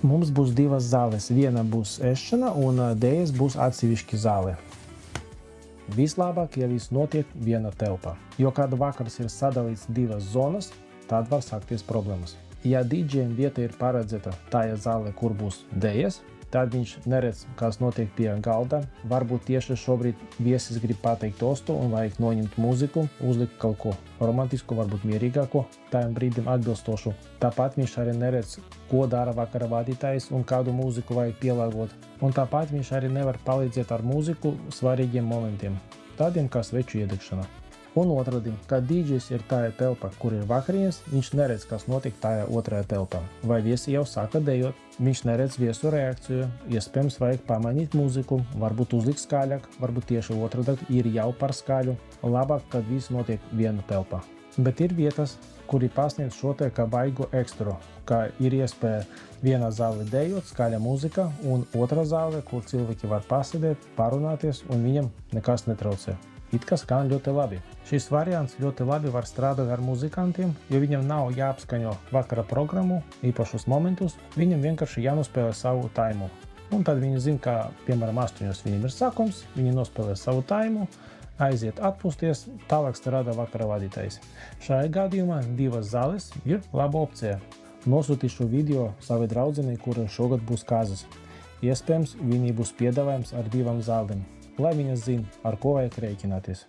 Mums būs divas zāles. Viena būs ēšana un dēļas būs atsevišķi zāle. Vislabāk, ja viss notiek viena telpā, jo kad vakars ir sadalīts divas zonas, tad var sākties problēmas. Ja DJiem vieta ir paredzēta tajā zālē, kur būs dēļas, tad viņš neredz, kas notiek pie galda. Varbūt tieši šobrīd viesis grib pateikt tostu un vajag noņemt mūziku, uzlikt kaut ko romantisku, varbūt mierīgāko, tajam brīdim atbilstošu. Tāpat viņš arī neredz, ko dara vakara vadītājs un kādu mūziku vajag pielāgot. Un tāpat viņš arī nevar palīdzēt ar mūziku svarīgiem momentiem, tādiem kā sveču iedegšana. Un otrādi, kad DJs ir tajā telpā, kur ir vakarienes, viņš neredz, kas notiek tajā otrajā telpā. Vai viesi jau sāka dejot, viņš neredz viesu reakciju, iespējams vajag pamainīt mūziku, varbūt uzlikt skaļāk, varbūt tieši otrādi ir jau par skaļu. Labāk, kad viss notiek viena telpā. Bet ir vietas, kuri pasniedz šo te kā baigu ekstru, kā ir iespēja viena zāle dejot, skaļa mūzika, un otra zāle, kur cilvēki var pasēdēt, parunāties, un viņam nekas netraucē. It kā skan ļoti labi. Šis variants ļoti labi var strādāt ar muzikantiem, jo viņam nav jāapskaņo vakara programmu, īpašus momentus, viņam vienkārši jānospēlē savu taimu. Un tad viņi zina, ka, piemēram, 8 viņam ir sākums, viņi nospēlē savu taimu, aiziet atpūsties, tālāk strādā vakara vadītājs. Šajā gadījumā divas zāles ir laba opcija. Nosūtīšu video savai draudzenei, kura šogad būs kāzas. Iespējams, viņai būs piedāvājums ar divām zālēm, lai viņas zina, ar ko vajag rēķināties.